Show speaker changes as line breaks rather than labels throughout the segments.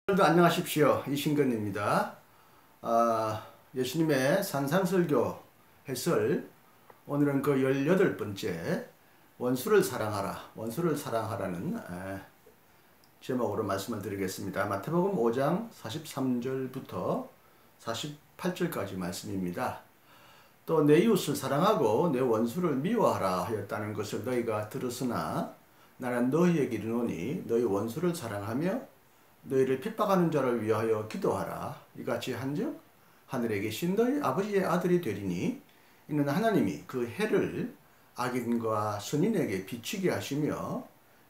오늘도 안녕하십시오. 이신근입니다. 예수님의 산상설교 해설, 오늘은 그 18번째 원수를 사랑하라는 제목으로 말씀을 드리겠습니다. 마태복음 5장 43절부터 48절까지 말씀입니다. 또 내 이웃을 사랑하고 내 원수를 미워하라 하였다는 것을 너희가 들었으나 나는 너희에게 이르노니 너희 원수를 사랑하며 너희를 핍박하는 자를 위하여 기도하라. 이같이 한즉 하늘에 계신 너희 아버지의 아들이 되리니 이는 하나님이 그 해를 악인과 선인에게 비추게 하시며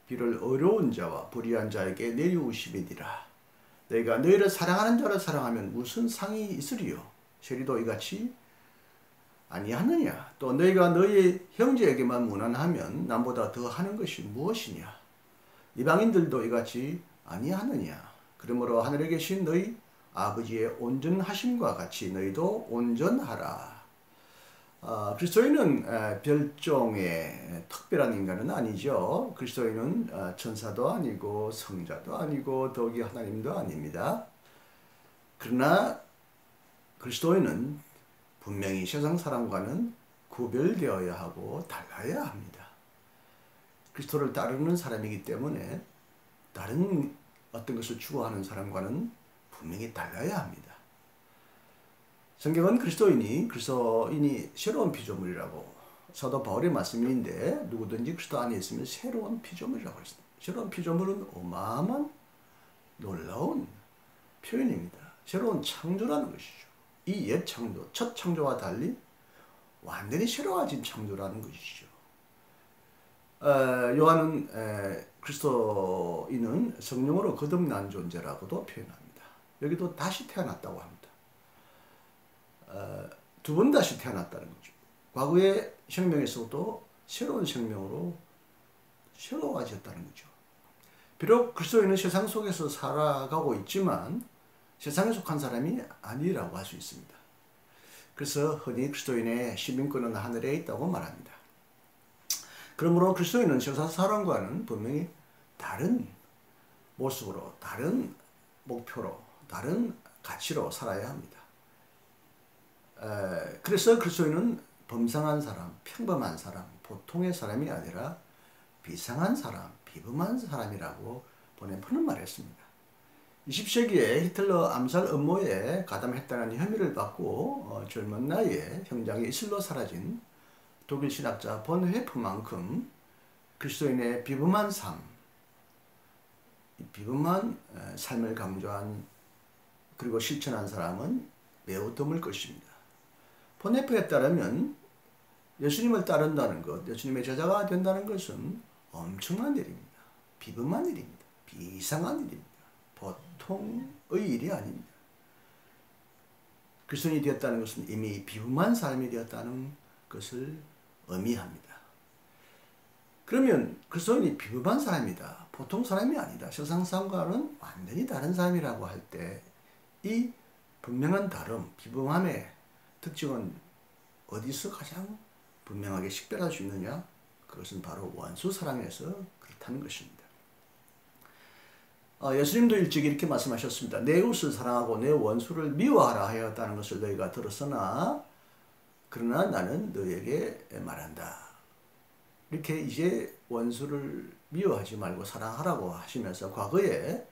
비를 어려운 자와 불의한 자에게 내리우심이니라. 너희가 너희를 사랑하는 자를 사랑하면 무슨 상이 있으리요? 세리도 이같이 아니하느냐? 또 너희가 너희 형제에게만 무난하면 남보다 더 하는 것이 무엇이냐? 이방인들도 이같이 아니하느냐? 그러므로 하늘에 계신 너희 아버지의 온전하심과 같이 너희도 온전하라. 그리스도인은 별종의 특별한 인간은 아니죠. 그리스도인은 천사도 아니고 성자도 아니고 더욱이 하나님도 아닙니다. 그러나 그리스도인은 분명히 세상 사람과는 구별되어야 하고 달라야 합니다. 그리스도를 따르는 사람이기 때문에 다른 어떤 것을 추구하는 사람과는 분명히 달라야 합니다. 성경은 그리스도인이 새로운 피조물이라고, 사도 바울의 말씀인데 누구든지 그리스도 안에 있으면 새로운 피조물이라고 했습니다. 새로운 피조물은 어마어마한 놀라운 표현입니다. 새로운 창조라는 것이죠. 이 옛 창조, 첫 창조와 달리 완전히 새로워진 창조라는 것이죠. 요한은 그리스도인은 성령으로 거듭난 존재라고도 표현합니다. 여기도 다시 태어났다고 합니다. 두 번 다시 태어났다는 거죠. 과거의 생명에서도 새로운 생명으로 새로워졌다는 거죠. 비록 그리스도인은 세상 속에서 살아가고 있지만 세상에 속한 사람이 아니라고 할 수 있습니다. 그래서 흔히 그리스도인의 시민권은 하늘에 있다고 말합니다. 그러므로 그리스도인은 세상 사람과는 분명히 다른 모습으로, 다른 목표로, 다른 가치로 살아야 합니다. 그래서 그리스도인은 범상한 사람, 평범한 사람, 보통의 사람이 아니라 비상한 사람, 비범한 사람이라고 보내는 말을 했습니다. 20세기에 히틀러 암살 음모에 가담했다는 혐의를 받고 젊은 나이에 형장에 이슬로 사라진 독일 신학자 본 회프만큼 그리스도인의 비범한 삶, 비범한 삶을 강조한 그리고 실천한 사람은 매우 드물 것입니다. 본 회프에 따르면 예수님을 따른다는 것, 예수님의 제자가 된다는 것은 엄청난 일입니다. 비범한 일입니다. 비상한 일입니다. 보통의 일이 아닙니다. 그리스도인이 되었다는 것은 이미 비범한 삶이 되었다는 것을 의미합니다. 그러면 그리스도인이 비범한 사람이다, 보통 사람이 아니다, 세상 사람과는 완전히 다른 사람이라고 할 때 이 분명한 다름, 비범함의 특징은 어디서 가장 분명하게 식별할 수 있느냐? 그것은 바로 원수 사랑에서 그렇다는 것입니다. 예수님도 일찍 이렇게 말씀하셨습니다. 내 이웃을 사랑하고 내 원수를 미워하라 하였다는 것을 너희가 들었으나 그러나 나는 너희에게 말한다. 이렇게 이제 원수를 미워하지 말고 사랑하라고 하시면서 과거에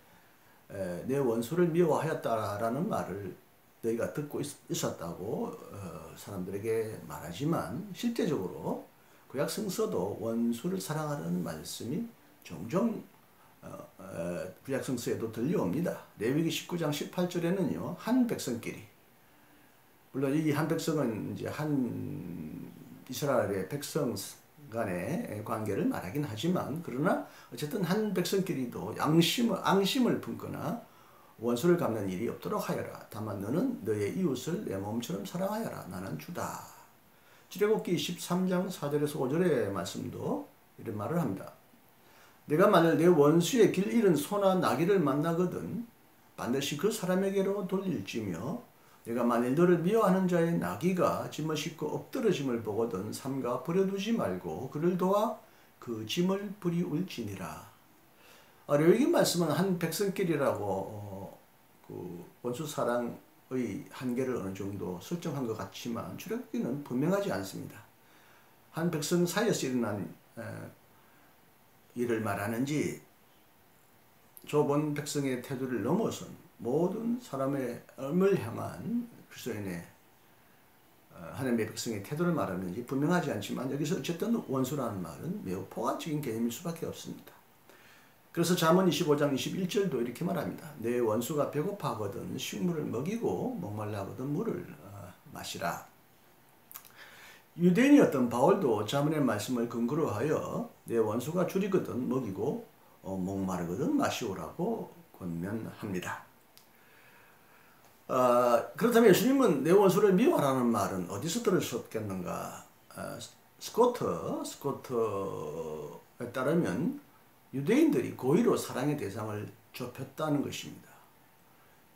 내 원수를 미워하였다라는 말을 너희가 듣고 있었다고 사람들에게 말하지만 실제적으로 구약 성서도 원수를 사랑하라는 말씀이 종종 구약 성서에도 들려옵니다. 레위기 19장 18절에는요, 한 백성끼리, 물론 이 한 백성은 이제 한 이스라엘의 백성 간의 관계를 말하긴 하지만, 그러나 어쨌든 한 백성끼리도 앙심을 품거나 원수를 갚는 일이 없도록 하여라. 다만 너는 너의 이웃을 내 몸처럼 사랑하여라. 나는 주다. 출애굽기 13장 4절에서 5절의 말씀도 이런 말을 합니다. 내가 만일 내 원수의 길 잃은 소나 나귀를 만나거든 반드시 그 사람에게로 돌릴지며 내가 만일 너를 미워하는 자의 나귀가 짐을 싣고 엎드러짐을 보거든 삼가 버려두지 말고 그를 도와 그 짐을 부리울지니라. 레위기 말씀은 한 백성끼리라고 그 원수 사랑의 한계를 어느 정도 설정한 것 같지만 출애굽기는 분명하지 않습니다. 한 백성 사이에서 일어난 일을 말하는지 좁은 백성의 태도를 넘어선 모든 사람의 음을 향한 그리스도인의 하나님의 백성의 태도를 말하는지 분명하지 않지만 여기서 어쨌든 원수라는 말은 매우 포괄적인 개념일 수밖에 없습니다. 그래서 잠언 25장 21절도 이렇게 말합니다. 내 원수가 배고파하거든 식물을 먹이고 목말라하거든 물을 마시라. 유대인이었던 바울도 잠언의 말씀을 근거로 하여 내 원수가 줄이거든 먹이고 목마르거든 마시오라고 권면합니다. 그렇다면 예수님은 내 원수를 미워하라는 말은 어디서 들으셨겠는가? 스코트에 따르면 유대인들이 고의로 사랑의 대상을 좁혔다는 것입니다.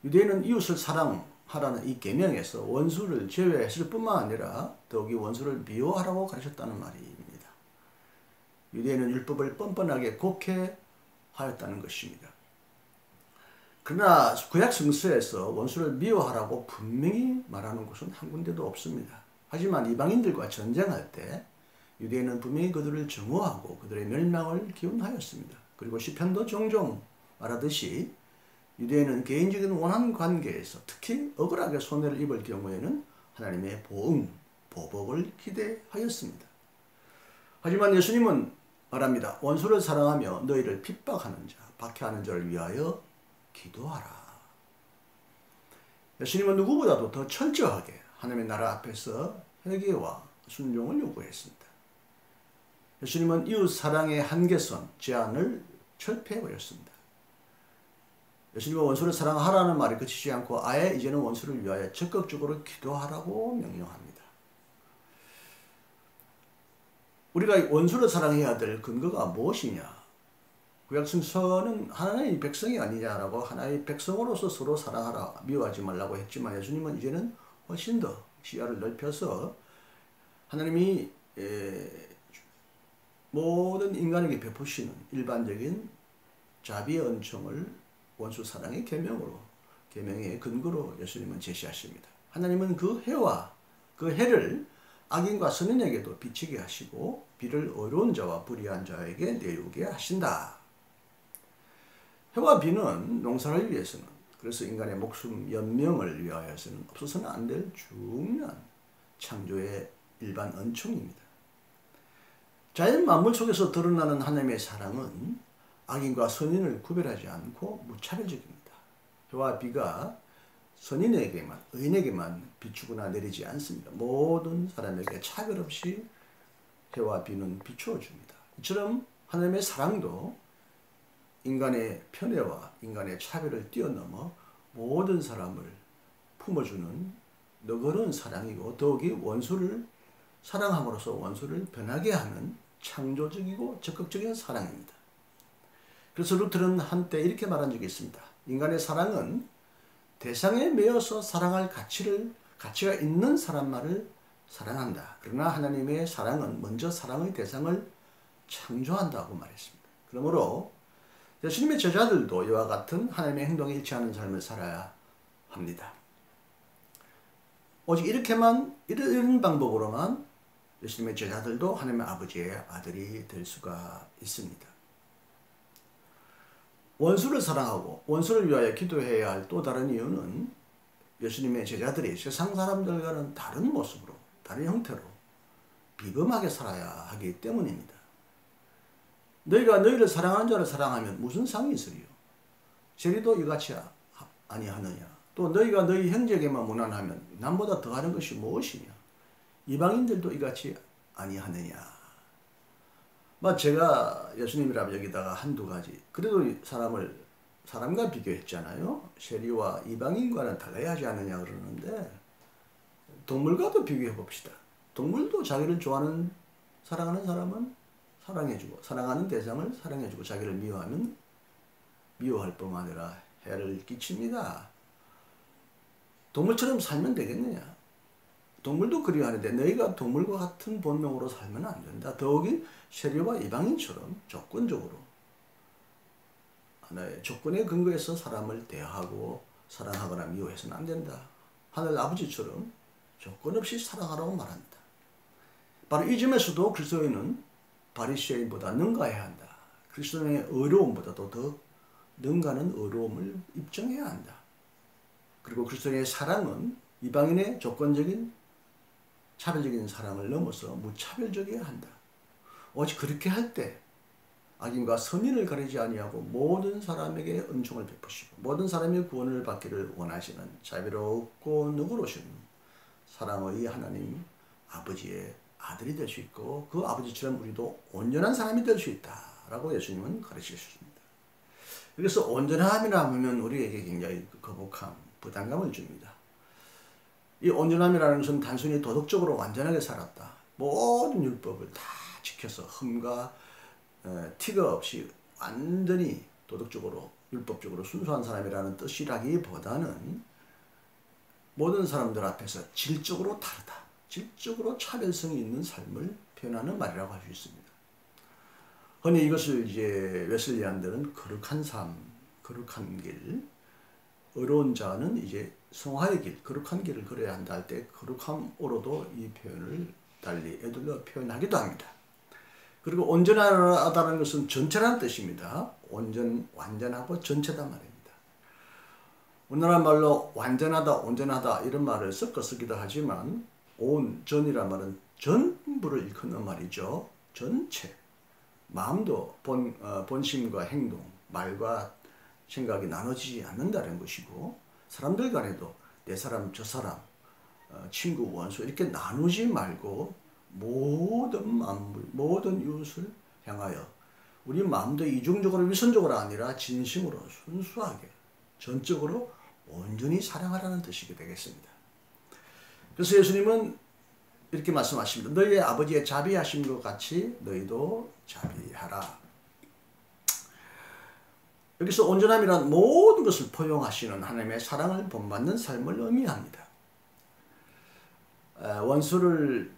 유대인은 이웃을 사랑하라는 이 계명에서 원수를 제외했을 뿐만 아니라 더욱이 원수를 미워하라고 가르쳤다는 말입니다. 유대인은 율법을 뻔뻔하게 곡해하였다는 것입니다. 그러나 구약 성서에서 원수를 미워하라고 분명히 말하는 곳은 한 군데도 없습니다. 하지만 이방인들과 전쟁할 때 유대인은 분명히 그들을 정오하고 그들의 멸망을 기원하였습니다. 그리고 시편도 종종 말하듯이 유대인은 개인적인 원한 관계에서 특히 억울하게 손해를 입을 경우에는 하나님의 보복을 기대하였습니다. 하지만 예수님은 말합니다. 원수를 사랑하며 너희를 핍박하는 자, 박해하는 자를 위하여 기도하라. 예수님은 누구보다도 더 철저하게 하나님의 나라 앞에서 회개와 순종을 요구했습니다. 예수님은 이웃 사랑의 한계선, 제한을 철폐해버렸습니다. 예수님은 원수를 사랑하라는 말이 그치지 않고 아예 이제는 원수를 위하여 적극적으로 기도하라고 명령합니다. 우리가 원수를 사랑해야 될 근거가 무엇이냐? 구약 성서는 하나님의 백성이 아니냐라고 하나님의 백성으로서 서로 사랑하라, 미워하지 말라고 했지만 예수님은 이제는 훨씬 더 시야를 넓혀서 하나님이 모든 인간에게 베푸시는 일반적인 자비의 은총을 원수 사랑의 계명의 근거로 예수님은 제시하십니다. 하나님은 그 해와 그 해를 악인과 선인에게도 비치게 하시고 비를 어려운 자와 불의한 자에게 내리게 하신다. 해와 비는 농사를 위해서는, 그래서 인간의 목숨 연명을 위하여서는 없어서는 안 될 중요한 창조의 일반 은총입니다. 자연 만물 속에서 드러나는 하나님의 사랑은 악인과 선인을 구별하지 않고 무차별적입니다. 해와 비가 선인에게만, 의인에게만 비추거나 내리지 않습니다. 모든 사람에게 차별 없이 해와 비는 비추어 줍니다. 이처럼 하나님의 사랑도 인간의 편애와 인간의 차별을 뛰어넘어 모든 사람을 품어주는 너그러운 사랑이고 더욱이 원수를 사랑함으로써 원수를 변하게 하는 창조적이고 적극적인 사랑입니다. 그래서 루터는 한때 이렇게 말한 적이 있습니다. 인간의 사랑은 대상에 매여서 사랑할 가치가 있는 사람만을 사랑한다. 그러나 하나님의 사랑은 먼저 사랑의 대상을 창조한다고 말했습니다. 그러므로 예수님의 제자들도 이와 같은 하나님의 행동에 일치하는 삶을 살아야 합니다. 오직 이런 방법으로만 예수님의 제자들도 하나님의 아버지의 아들이 될 수가 있습니다. 원수를 사랑하고 원수를 위하여 기도해야 할 또 다른 이유는 예수님의 제자들이 세상 사람들과는 다른 모습으로, 다른 형태로 비범하게 살아야 하기 때문입니다. 너희가 너희를 사랑하는 자를 사랑하면 무슨 상이 있으리요? 세리도 이같이 아니하느냐? 또 너희가 너희 형제에게만 무난하면 남보다 더하는 것이 무엇이냐? 이방인들도 이같이 아니하느냐? 제가 예수님이라면 여기다가 한두 가지, 그래도 사람과 비교했잖아요. 세리와 이방인과는 달라야 하지 않느냐 그러는데, 동물과도 비교해 봅시다. 동물도 자기를 사랑하는 사람은 사랑해주고, 사랑하는 대상을 사랑해주고, 자기를 미워하면 미워할 뿐만 아니라 해를 끼칩니다. 동물처럼 살면 되겠느냐? 동물도 그리하는데 너희가 동물과 같은 본능으로 살면 안 된다. 더욱이 세리와 이방인처럼 조건적으로 하나의 조건에 근거해서 사람을 대하고 사랑하거나 미워해서는 안 된다. 하늘 아버지처럼 조건 없이 사랑하라고 말한다. 바로 이 점에서도 그리스도인은 바리새인보다 능가해야 한다. 그리스도인의 의로움보다도 더 능가하는 의로움을 입증해야 한다. 그리고 그리스도인의 사랑은 이방인의 조건적인 차별적인 사랑을 넘어서 무차별적이어야 한다. 오직 그렇게 할 때 악인과 선인을 가리지 아니하고 모든 사람에게 은총을 베푸시고 모든 사람의 구원을 받기를 원하시는 자비롭고 능구로우신 사랑의 하나님 아버지의 아들이 될 수 있고 그 아버지처럼 우리도 온전한 사람이 될 수 있다라고 예수님은 가르치셨습니다. 그래서 온전함이라 하면 우리에게 굉장히 거북함, 부담감을 줍니다. 이 온전함이라는 것은 단순히 도덕적으로 완전하게 살았다. 모든 율법을 다 지켜서 흠과 티가 없이 완전히 도덕적으로 율법적으로 순수한 사람이라는 뜻이라기보다는 모든 사람들 앞에서 질적으로 다르다. 질적으로 차별성이 있는 삶을 표현하는 말이라고 할 수 있습니다. 흔히 이것을 이제 웨슬리안들은 거룩한 삶, 거룩한 길, 의로운 자는 이제 성화의 길, 거룩한 길을 걸어야 한다 할 때 거룩함으로도 이 표현을 달리 애둘러 표현하기도 합니다. 그리고 온전하다는 것은 전체라는 뜻입니다. 완전하고 전체단 말입니다. 우리나라 말로 완전하다, 온전하다 이런 말을 섞어 쓰기도 하지만 전이란 말은 전부를 일컫는 말이죠. 전체. 마음도 본심과 행동, 말과 생각이 나눠지지 않는다는 것이고 사람들 간에도 내 사람, 저 사람, 친구, 원수 이렇게 나누지 말고 모든 만물, 모든 이웃을 향하여 우리 마음도 이중적으로 위선적으로 아니라 진심으로 순수하게 전적으로 온전히 사랑하라는 뜻이 되겠습니다. 그래서 예수님은 이렇게 말씀하십니다. 너희의 아버지의 자비하신 것 같이 너희도 자비하라. 여기서 온전함이란 모든 것을 포용하시는 하나님의 사랑을 본받는 삶을 의미합니다. 원수를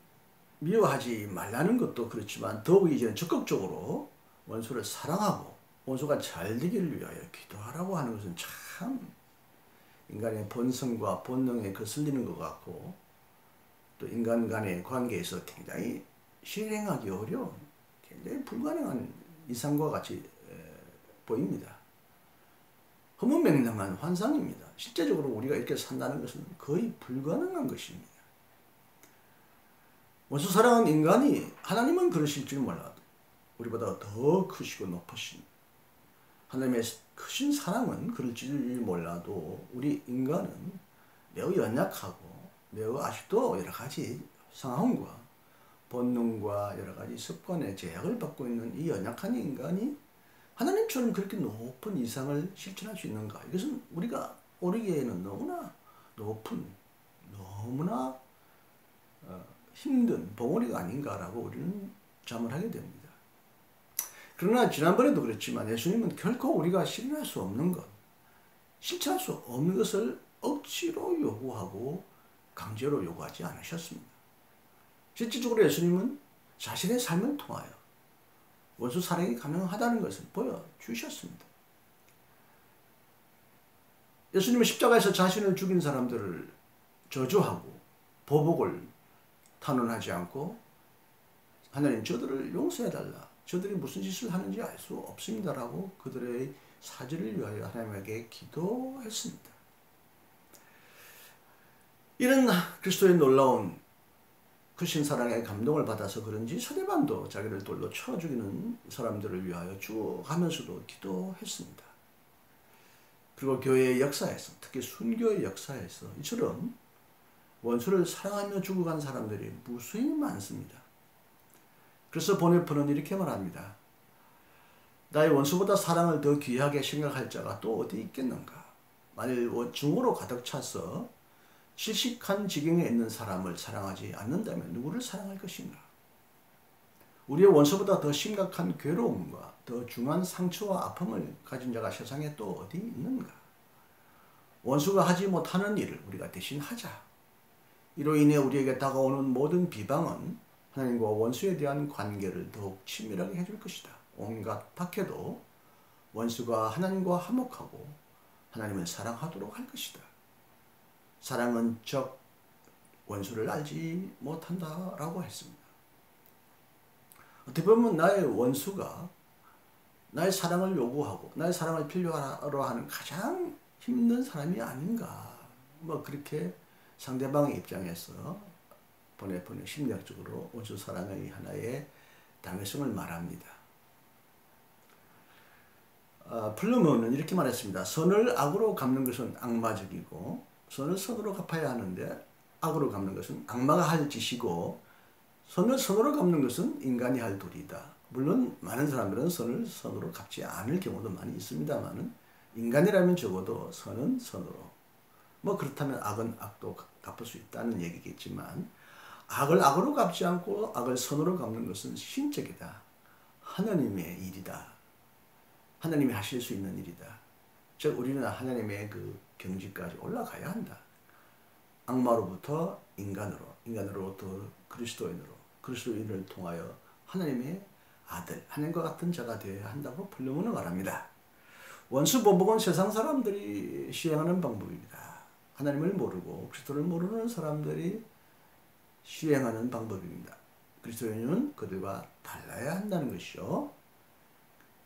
미워하지 말라는 것도 그렇지만 더욱 이제는 적극적으로 원수를 사랑하고 원수가 잘 되기를 위하여 기도하라고 하는 것은 참 인간의 본성과 본능에 거슬리는 것 같고 또 인간 간의 관계에서 굉장히 실행하기 어려운 굉장히 불가능한 이상과 같이 보입니다. 허무맹랑한 환상입니다. 실제적으로 우리가 이렇게 산다는 것은 거의 불가능한 것입니다. 원수 사랑은 인간이 하나님은 그러실 줄 몰라도 우리보다 더 크시고 높으신 하나님의 크신 사랑은 그럴지 몰라도 우리 인간은 매우 연약하고 매우 아직도 여러 가지 상황과 본능과 여러 가지 습관의 제약을 받고 있는 이 연약한 인간이 하나님처럼 그렇게 높은 이상을 실천할 수 있는가? 이것은 우리가 오르기에는 너무나 높은, 너무나 힘든 봉우리가 아닌가라고 우리는 자문하게 됩니다. 그러나 지난번에도 그랬지만 예수님은 결코 우리가 실현할 수 없는 것, 실천할 수 없는 것을 억지로 요구하고 강제로 요구하지 않으셨습니다. 실질적으로 예수님은 자신의 삶을 통하여 원수 사랑이 가능하다는 것을 보여주셨습니다. 예수님은 십자가에서 자신을 죽인 사람들을 저주하고 보복을 탄원하지 않고 하나님 저들을 용서해달라. 저들이 무슨 짓을 하는지 알 수 없습니다라고 그들의 사지를 위하여 하나님에게 기도했습니다. 이런 그리스도의 놀라운 크신 사랑에 감동을 받아서 그런지 서대반도 자기를 돌로 쳐 죽이는 사람들을 위하여 쭉 하면서도 기도했습니다. 그리고 교회의 역사에서 특히 순교의 역사에서 이처럼 원수를 사랑하며 죽어간 사람들이 무수히 많습니다. 그래서 보네포는 이렇게 말합니다. 나의 원수보다 사랑을 더 귀하게 생각할 자가 또 어디 있겠는가? 만일 증오로 가득 차서 실식한 지경에 있는 사람을 사랑하지 않는다면 누구를 사랑할 것인가? 우리의 원수보다 더 심각한 괴로움과 더 중한 상처와 아픔을 가진 자가 세상에 또 어디 있는가? 원수가 하지 못하는 일을 우리가 대신 하자. 이로 인해 우리에게 다가오는 모든 비방은 하나님과 원수에 대한 관계를 더욱 친밀하게 해줄 것이다. 온갖 박해도 원수가 하나님과 화목하고 하나님을 사랑하도록 할 것이다. 사랑은 적 원수를 알지 못한다라고 했습니다. 어떻게 보면 나의 원수가 나의 사랑을 요구하고 나의 사랑을 필요로 하는 가장 힘든 사람이 아닌가. 뭐 그렇게 상대방의 입장에서 보내 심리학적으로 원수 사랑의 하나의 당위성을 말합니다. 플루먼은 이렇게 말했습니다. 선을 악으로 갚는 것은 악마적이고 선을 선으로 갚아야 하는데 악으로 갚는 것은 악마가 할 짓이고 선을 선으로 갚는 것은 인간이 할 도리다. 물론 많은 사람들은 선을 선으로 갚지 않을 경우도 많이 있습니다만 인간이라면 적어도 선은 선으로, 뭐 그렇다면 악은 악도 갚을 수 있다는 얘기겠지만 악을 악으로 갚지 않고 악을 선으로 갚는 것은 신적이다. 하나님의 일이다. 하나님이 하실 수 있는 일이다. 즉 우리는 하나님의 그 경지까지 올라가야 한다. 악마로부터 인간으로, 인간으로부터 그리스도인을 통하여 하나님의 아들, 하나님과 같은 자가 되어야 한다고 플루먼은 말합니다. 원수 보복은 세상 사람들이 시행하는 방법입니다. 하나님을 모르고 그리스도를 모르는 사람들이 시행하는 방법입니다. 그리스도인은 그들과 달라야 한다는 것이요.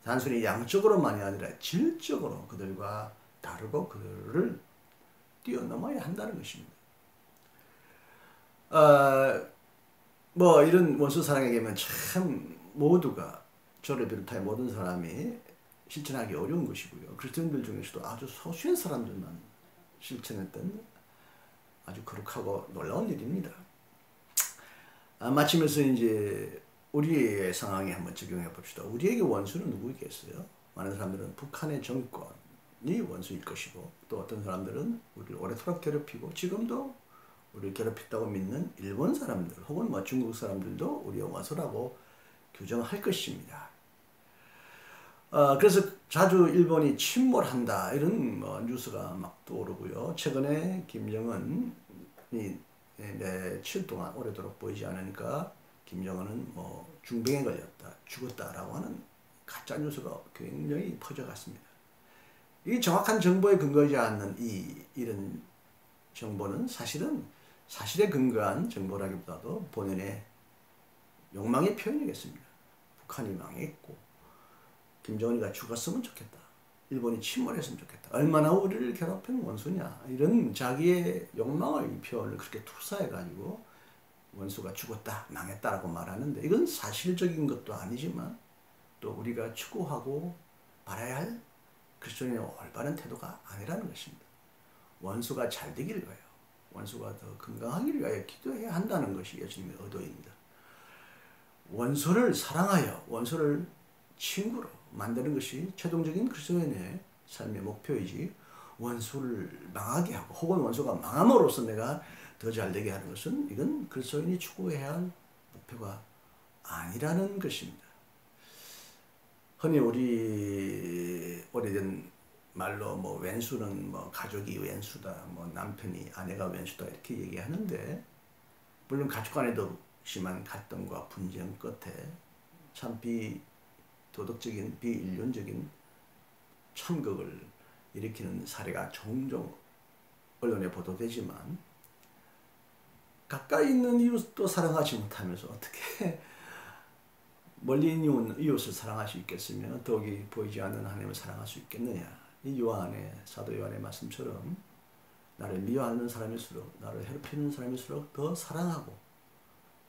단순히 양적으로만이 아니라 질적으로 그들과 다르고 그들을 뛰어넘어야 한다는 것입니다. 뭐 이런 원수 사랑의 계명은 참 모두가 저를 비롯하여 모든 사람이 실천하기 어려운 것이고요. 그리스도인들 중에서도 아주 소수의 사람들만 실천했던 아주 거룩하고 놀라운 일입니다. 마치면서 이제 우리의 상황에 한번 적용해 봅시다. 우리에게 원수는 누구겠어요? 많은 사람들은 북한의 정권이 원수일 것이고 또 어떤 사람들은 우리를 오래도록 괴롭히고 지금도 우리를 괴롭혔다고 믿는 일본 사람들 혹은 뭐 중국 사람들도 우리의 원수라고 규정할 것입니다. 그래서 자주 일본이 침몰한다 이런 뭐 뉴스가 막 떠오르고요. 최근에 김정은이 며칠 동안 오래도록 보이지 않으니까 김정은은 뭐 중병에 걸렸다, 죽었다라고 하는 가짜 뉴스가 굉장히 퍼져갔습니다. 이 정확한 정보에 근거하지 않는 이런 정보는 사실은 사실에 근거한 정보라기보다도 본인의 욕망의 표현이겠습니다. 북한이 망했고 김정은이가 죽었으면 좋겠다. 일본이 침몰했으면 좋겠다. 얼마나 우리를 괴롭힌 원수냐. 이런 자기의 욕망의 표현을 그렇게 투사해가지고 원수가 죽었다, 망했다라고 말하는데 이건 사실적인 것도 아니지만 또 우리가 추구하고 바라야 할 그리스도인의 올바른 태도가 아니라는 것입니다. 원수가 잘 되기를 위하여, 원수가 더 건강하기를 위하여 기도해야 한다는 것이 예수님의 의도입니다. 원수를 사랑하여 원수를 친구로 만드는 것이 최종적인 그리스도인의 삶의 목표이지 원수를 망하게 하고 혹은 원수가 망함으로써 내가 더 잘되게 하는 것은 이건 그리스도인이 추구해야 할 목표가 아니라는 것입니다. 흔히 우리 오래된 말로 뭐 왼수는 뭐 가족이 왼수다, 뭐 남편이 아내가 왼수다 이렇게 얘기하는데 물론 가족 간에도 심한 갈등과 분쟁 끝에 참 비도덕적인 비인륜적인 참극을 일으키는 사례가 종종 언론에 보도되지만 가까이 있는 이웃도 사랑하지 못하면서 어떻게 멀리 있는 이웃을 사랑할 수 있겠으며 더욱이 보이지 않는 하나님을 사랑할 수 있겠느냐. 이 요한의 사도 요한의 말씀처럼 나를 미워하는 사람일수록 나를 괴롭히는 사람일수록 더 사랑하고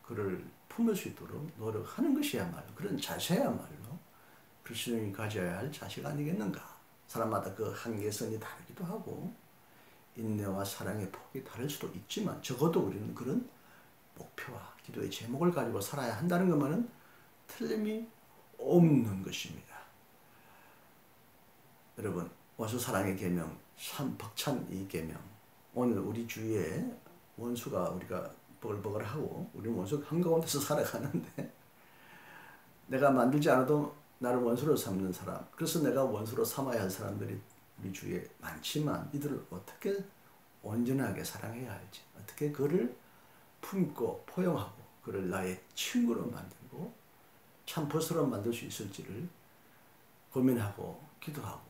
그를 품을 수 있도록 노력하는 것이야말로 그런 자세야말로 그리스도인이 가져야 할 자세가 아니겠는가. 사람마다 그 한계선이 다르기도 하고 인내와 사랑의 폭이 다를 수도 있지만 적어도 우리는 그런 목표와 기도의 제목을 가지고 살아야 한다는 것만은 틀림이 없는 것입니다. 여러분 원수 사랑의 계명 참 벅찬 이 계명 오늘 우리 주위에 원수가 우리가 버글버글하고 우리는 원수 한가운데서 살아가는데 내가 만들지 않아도 나를 원수로 삼는 사람 그래서 내가 원수로 삼아야 할 사람들이 우리 주위에 많지만 이들을 어떻게 온전하게 사랑해야 할지 어떻게 그를 품고 포용하고 그를 나의 친구로 만들고 참 벗으로 만들 수 있을지를 고민하고 기도하고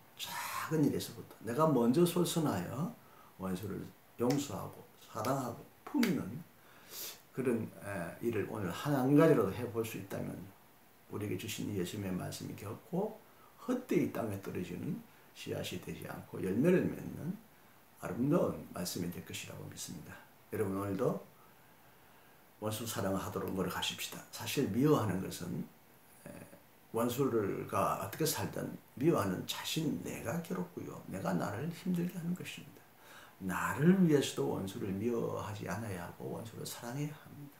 작은 일에서부터 내가 먼저 솔선하여 원수를 용서하고 사랑하고 품는 그런 일을 오늘 한 가지라도 해볼 수 있다면 우리에게 주신 예수님의 말씀이 결코 헛되이 땅에 떨어지는 씨앗이 되지 않고 열매를 맺는 아름다운 말씀이 될 것이라고 믿습니다. 여러분 오늘도 원수 사랑하도록 노력하십시다. 사실 미워하는 것은 원수가 어떻게 살든 미워하는 자신 내가 괴롭고요. 내가 나를 힘들게 하는 것입니다. 나를 위해서도 원수를 미워하지 않아야 하고 원수를 사랑해야 합니다.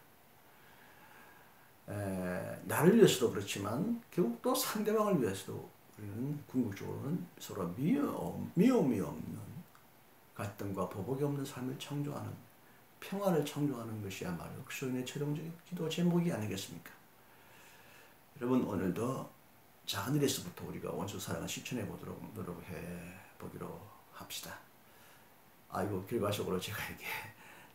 나를 위해서도 그렇지만 결국 또 상대방을 위해서도 우리는 궁극적으로는 서로 미움이 없는 갈등과 보복이 없는 삶을 창조하는 평화를 창조하는 것이야말로 그리스도인의 최종적인 기도 제목이 아니겠습니까? 여러분 오늘도 작은 일에서부터 우리가 원수 사랑을 실천해 보도록 노력해 보기로 합시다. 아이고 결과적으로 제가 이게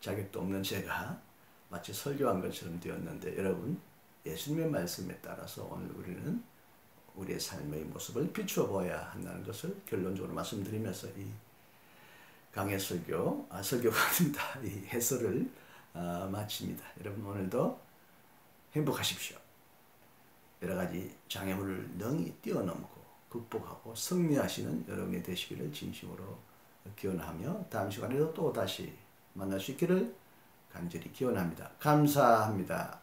자격도 없는 제가 마치 설교한 것처럼 되었는데 여러분 예수님의 말씀에 따라서 오늘 우리는 우리의 삶의 모습을 비추어 보아야 한다는 것을 결론적으로 말씀드리면서 이 강의 설교가 아닙니다. 이 해설을 마칩니다. 여러분 오늘도 행복하십시오. 여러 가지 장애물을 능히 뛰어넘고 극복하고 승리하시는 여러분이 되시기를 진심으로 기원하며 다음 시간에도 또 다시 만날 수 있기를 간절히 기원합니다. 감사합니다.